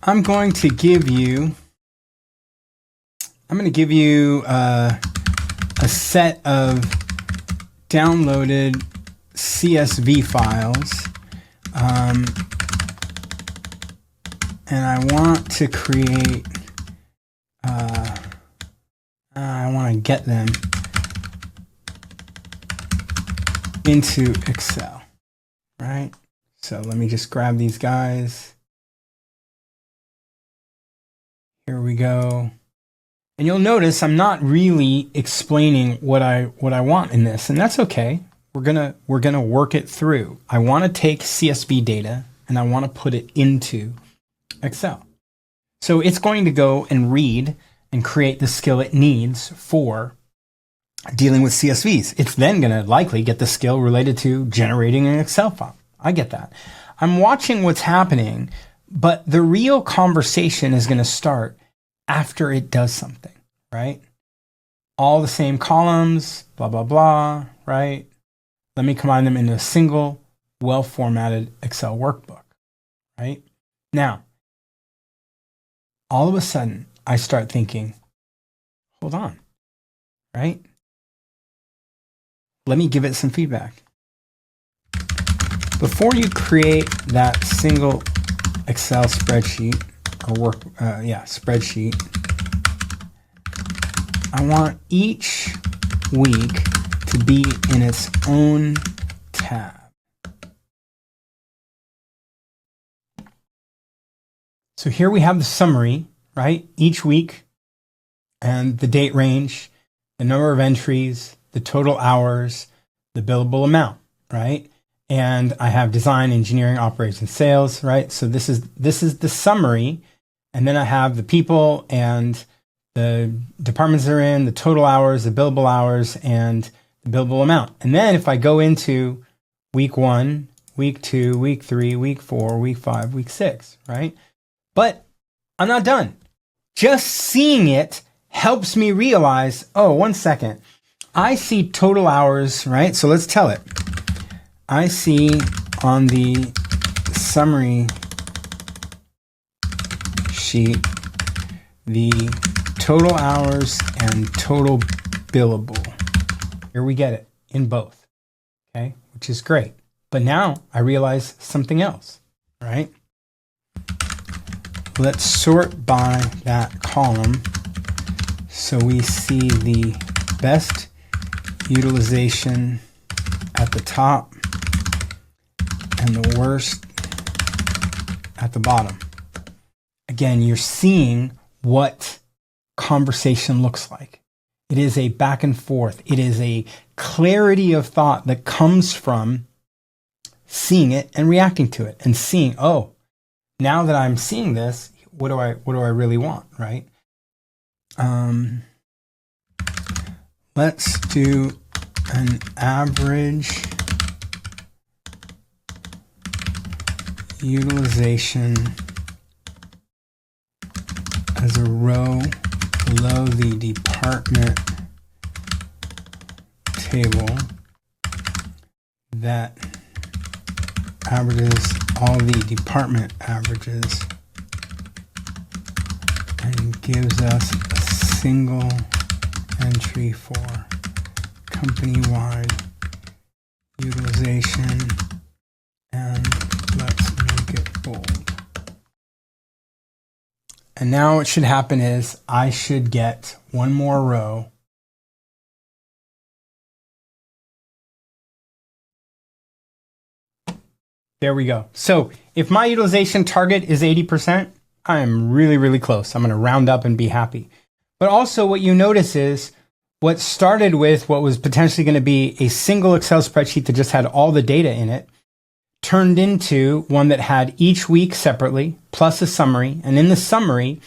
I'm going to give you a set of downloaded CSV files, and I want to create, I want to get them into Excel, right? So let me just grab these guys. Here we go. And you'll notice I'm not really explaining what I want in this, and that's okay. We're gonna work it through. I want to take CSV data and I want to put it into Excel. So it's going to go and read and create the skill it needs for dealing with CSVs. It's then going to likely get the skill related to generating an Excel file. I get that. I'm watching what's happening, but the real conversation is going to start after it does something, right? All the same columns, blah, blah, blah, right? Let me combine them into a single, well-formatted Excel workbook, right? Now, all of a sudden, I start thinking, hold on, right? Let me give it some feedback. Before you create that single Excel spreadsheet, spreadsheet, I want each week to be in its own tab. So here we have the summary, right? Each week and the date range, the number of entries, the total hours, the billable amount, right? And I have design, engineering, operations, sales, right? So this is the summary. And then I have the people and the departments they're in, the total hours, the billable hours, and the billable amount. And then if I go into week 1, week 2, week 3, week 4, week 5, week 6, right? But I'm not done. Just seeing it helps me realize, oh, 1 second. I see total hours, right? So let's tell it. I see on the summary sheet the total hours and total billable. Here we get it in both, okay, which is great. But now I realize something else, right? Let's sort by that column so we see the best utilization at the top and the worst at the bottom. Again, you're seeing what conversation looks like. It is a back and forth. It is a clarity of thought that comes from seeing it and reacting to it and seeing, oh, now that I'm seeing this, what do I really want, right? Let's do an average utilization as a row below the department table that averages all the department averages and gives us a single entry for company-wide utilization, and let's make it bold. And now what should happen is I should get one more row . There we go. So if my utilization target is 80%, I am really, really close. I'm going to round up and be happy. But also what you notice is what started with what was potentially going to be a single Excel spreadsheet that just had all the data in it turned into one that had each week separately plus a summary. And in the summary,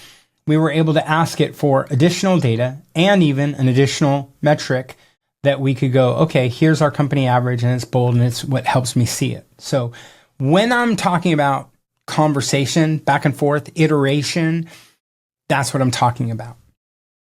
we were able to ask it for additional data and even an additional metric that we could go, okay, here's our company average and it's bold and it's what helps me see it. So when I'm talking about conversation, back and forth, iteration, that's what I'm talking about.